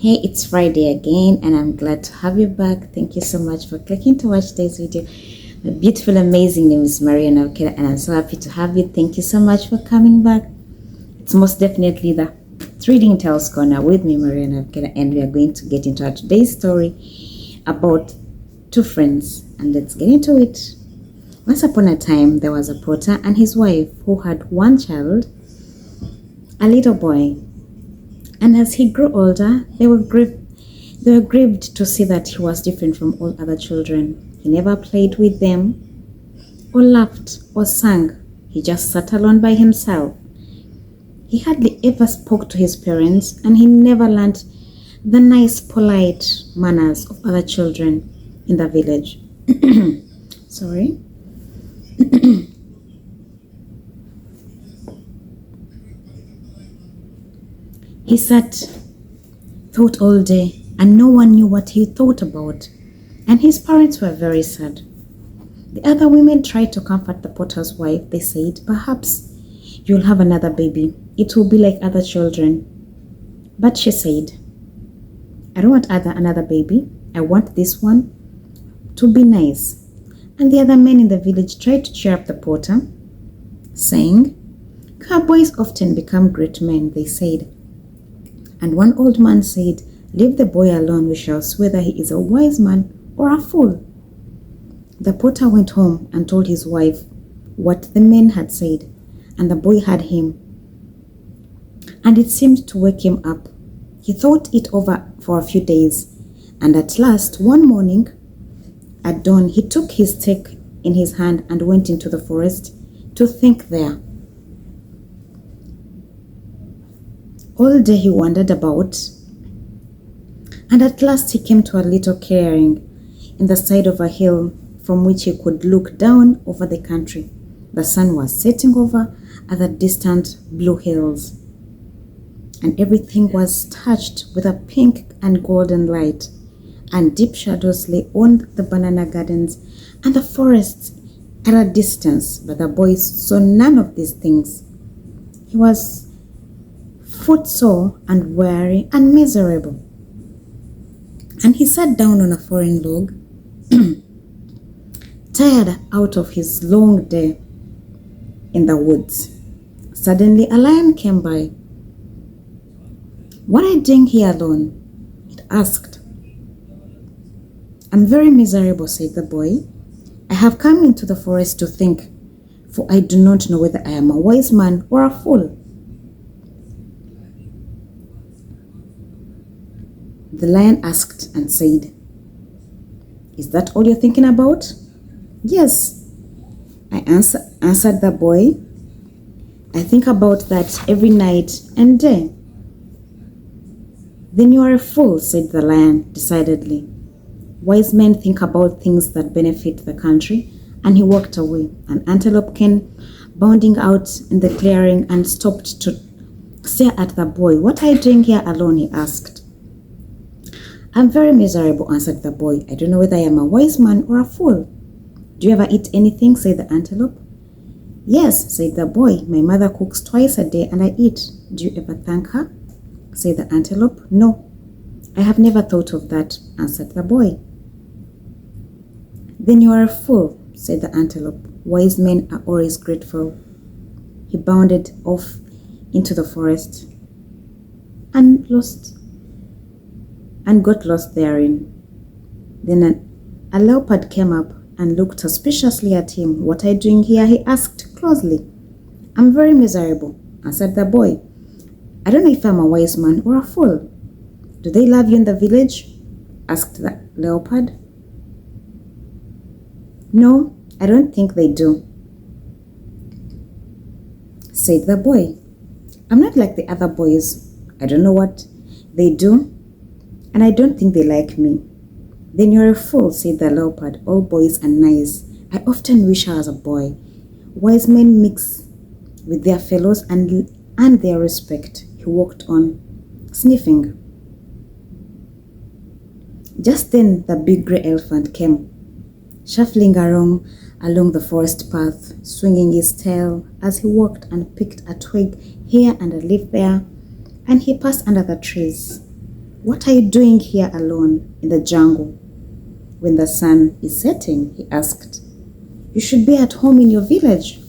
Hey, it's Friday again, and I'm glad to have you back. Thank you so much for clicking to watch today's video. My beautiful, amazing name is Maria Nabukeera, and I'm so happy to have you. Thank you so much for coming back. It's most definitely the Reading Tales Corner with me, Maria Nabukeera, and we are going to get into our today's story about two friends. And let's get into it. Once upon a time, there was a potter and his wife who had one child, a little boy. And as he grew older, they were grieved to see that he was different from all other children. He never played with them, or laughed, or sang. He just sat alone by himself. He hardly ever spoke to his parents, and he never learned the nice, polite manners of other children in the village. Sorry. He thought all day, and no one knew what he thought about, and his parents were very sad. The other women tried to comfort the potter's wife. They said, "Perhaps you'll have another baby. It will be like other children." But she said, "I don't want another baby. I want this one to be nice." And the other men in the village tried to cheer up the potter, saying, "Our boys often become great men," they said. And one old man said, "Leave the boy alone. We shall see whether he is a wise man or a fool." The potter went home and told his wife what the men had said, and the boy heard him, and it seemed to wake him up. He thought it over for a few days, and at last, one morning, at dawn, he took his stick in his hand and went into the forest to think there. All day he wandered about, and at last he came to a little clearing in the side of a hill from which he could look down over the country. The sun was setting over at the distant blue hills, and everything was touched with a pink and golden light, and deep shadows lay on the banana gardens and the forests at a distance. But the boy saw none of these things. He was footsore and weary and miserable, and he sat down on a foreign log, tired out of his long day in the woods. Suddenly a lion came by. "What are you doing here alone?" it asked. "I'm very miserable," said the boy. "I have come into the forest to think, for I do not know whether I am a wise man or a fool." The lion asked and said, "Is that all you're thinking about?" "Yes," answered the boy. "I think about that every night and day." "Then you are a fool," said the lion decidedly. "Wise men think about things that benefit the country." And he walked away. An antelope came bounding out in the clearing and stopped to stare at the boy. "What are you doing here alone?" he asked. "I'm very miserable," answered the boy. "I don't know whether I am a wise man or a fool." "Do you ever eat anything?" said the antelope. "Yes," said the boy. "My mother cooks twice a day and I eat." "Do you ever thank her?" said the antelope. "No, I have never thought of that," answered the boy. "Then you are a fool," said the antelope. "Wise men are always grateful." He bounded off into the forest and got lost therein. Then a leopard came up and looked suspiciously at him. "What are you doing here?" he asked closely. "I'm very miserable," answered the boy. "I don't know if I'm a wise man or a fool." "Do they love you in the village?" asked the leopard. "No, I don't think they do," said the boy. "I'm not like the other boys. I don't know what they do, and I don't think they like me." "Then you're a fool," said the leopard. "All boys are nice. I often wish I was a boy. Wise men mix with their fellows and earn their respect." He walked on, sniffing. Just then the big grey elephant came, shuffling along the forest path, swinging his tail as he walked, and picked a twig here and a leaf there, and he passed under the trees. "What are you doing here alone in the jungle when the sun is setting?" he asked. "You should be at home in your village."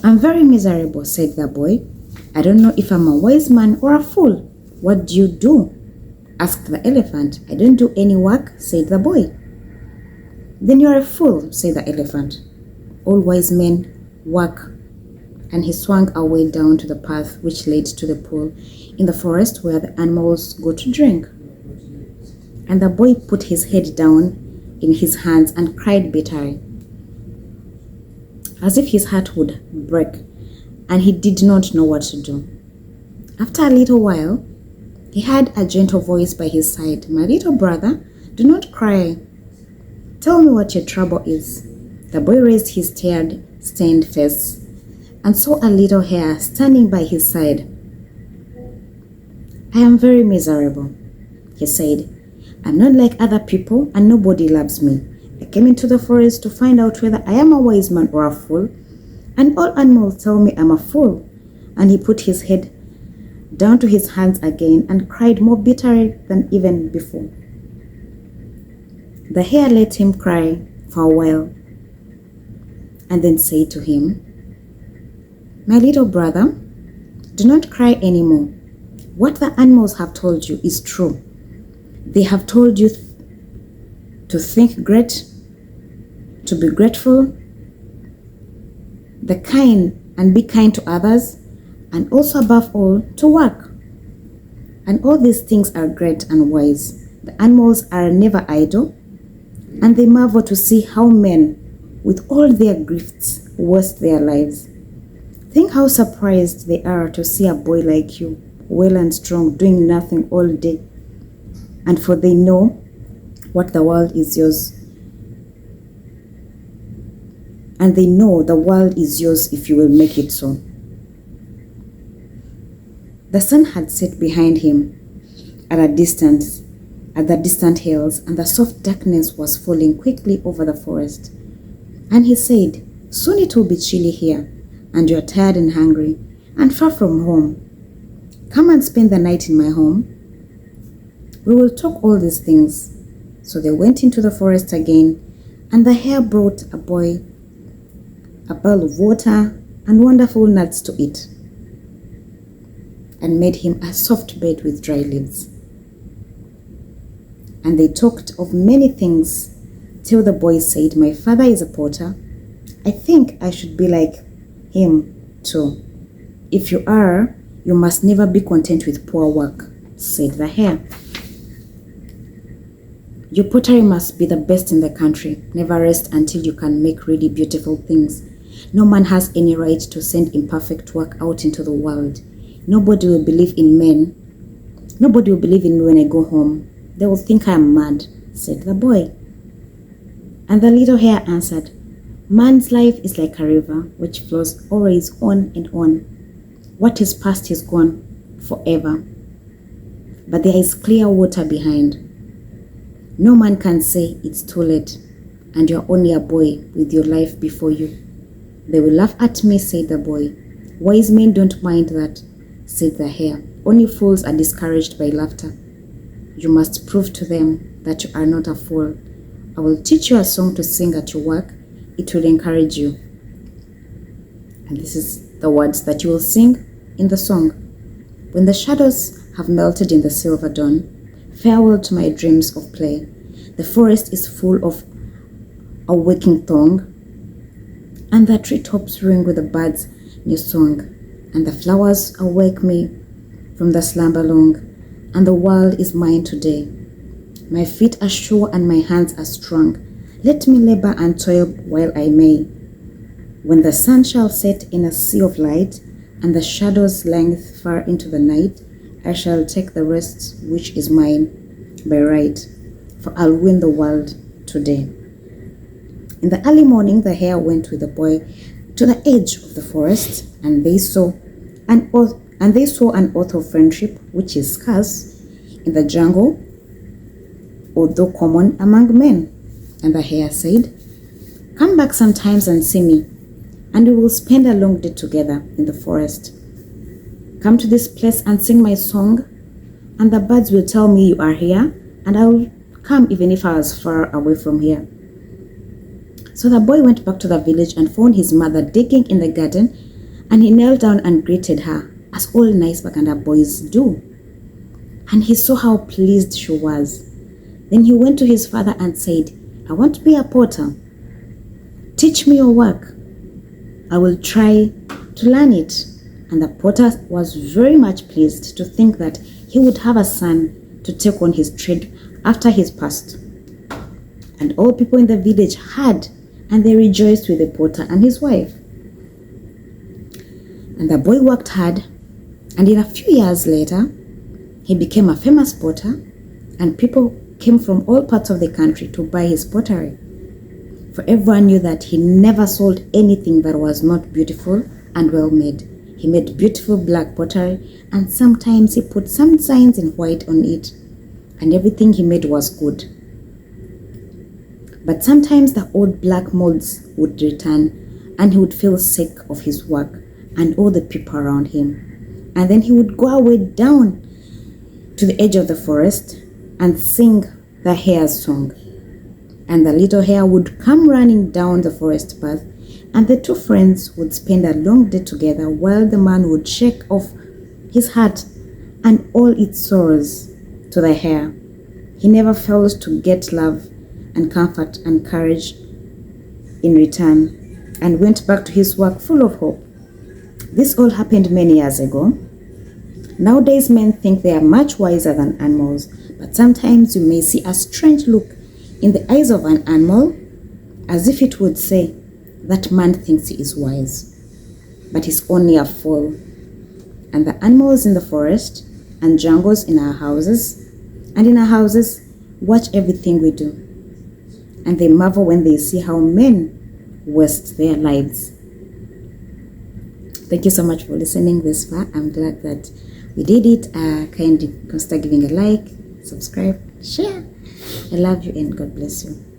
"I'm very miserable," said the boy. "I don't know if I'm a wise man or a fool." "What do you do?" asked the elephant. "I don't do any work," said the boy. "Then you're a fool," said the elephant. "All wise men work." And he swung away down to the path which led to the pool in the forest where the animals go to drink. And the boy put his head down in his hands and cried bitterly, as if his heart would break, and he did not know what to do. After a little while, he heard a gentle voice by his side. "My little brother, do not cry. Tell me what your trouble is." The boy raised his tear stained face and saw a little hare standing by his side. "I am very miserable," he said. "I'm not like other people and nobody loves me. I came into the forest to find out whether I am a wise man or a fool, and all animals tell me I'm a fool." And he put his head down to his hands again and cried more bitterly than even before. The hare let him cry for a while and then said to him, "My little brother, do not cry anymore. What the animals have told you is true. They have told you to think great, to be grateful, and be kind to others, and also above all, to work. And all these things are great and wise. The animals are never idle, and they marvel to see how men, with all their gifts, waste their lives. Think how surprised they are to see a boy like you, well and strong, doing nothing all day. And for they know what the world is yours. And they know the world is yours if you will make it so." The sun had set behind him at the distant hills, and the soft darkness was falling quickly over the forest. And he said, "Soon it will be chilly here, and you are tired and hungry, and far from home. Come and spend the night in my home. We will talk all these things." So they went into the forest again, and the hare brought a boy a bowl of water and wonderful nuts to eat, and made him a soft bed with dry leaves. And they talked of many things till the boy said, "My father is a potter. I think I should be like him too." "If you are, you must never be content with poor work," said the hare. "Your pottery must be the best in the country. Never rest until you can make really beautiful things. No man has any right to send imperfect work out into the world. Nobody will believe in me when I go home. They will think I am mad," said the boy. And the little hare answered, "Man's life is like a river which flows always on and on. What is past is gone forever, but there is clear water behind. No man can say it's too late, and you're only a boy with your life before you." "They will laugh at me," said the boy. "Wise men don't mind that," said the hare. "Only fools are discouraged by laughter. You must prove to them that you are not a fool. I will teach you a song to sing at your work. It will encourage you." And this is the words that you will sing in the song. "When the shadows have melted in the silver dawn, farewell to my dreams of play. The forest is full of a waking throng, and the treetops ring with the birds' new song, and the flowers awake me from the slumber long, and the world is mine today. My feet are sure and my hands are strong. Let me labor and toil while I may. When the sun shall set in a sea of light, and the shadows length far into the night, I shall take the rest which is mine by right, for I'll win the world today." In the early morning, the hare went with the boy to the edge of the forest, and they saw an oath of friendship, which is scarce in the jungle, although common among men. And the hare said, "Come back sometimes and see me, and we will spend a long day together in the forest. Come to this place and sing my song, and the birds will tell me you are here, and I will come even if I was far away from here. So the boy went back to the village and found his mother digging in the garden, and he knelt down and greeted her, as all nice Baganda boys do. And he saw how pleased she was. Then he went to his father and said, I want to be a potter. Teach me your work. I will try to learn it. And the potter was very much pleased to think that he would have a son to take on his trade after his passed. And all people in the village heard, and they rejoiced with the potter and his wife. And the boy worked hard, and in a few years later, he became a famous potter, and people came from all parts of the country to buy his pottery. For everyone knew that he never sold anything that was not beautiful and well made. He made beautiful black pottery, and sometimes he put some signs in white on it, and everything he made was good. But sometimes the old black molds would return, and he would feel sick of his work and all the people around him. And then he would go away down to the edge of the forest and sing the hare's song. And the little hare would come running down the forest path, and the two friends would spend a long day together while the man would shake off his heart and all its sorrows to the hare. He never fails to get love and comfort and courage in return, and went back to his work full of hope. This all happened many years ago. Nowadays, men think they are much wiser than animals, but sometimes you may see a strange look in the eyes of an animal, as if it would say, that man thinks he is wise, but he's only a fool. And the animals in the forest and jungles in our houses, and in our houses, watch everything we do. And they marvel when they see how men waste their lives. Thank you so much for listening this far. I'm glad that we did it. Kindly consider giving a like, subscribe, share. I love you and God bless you.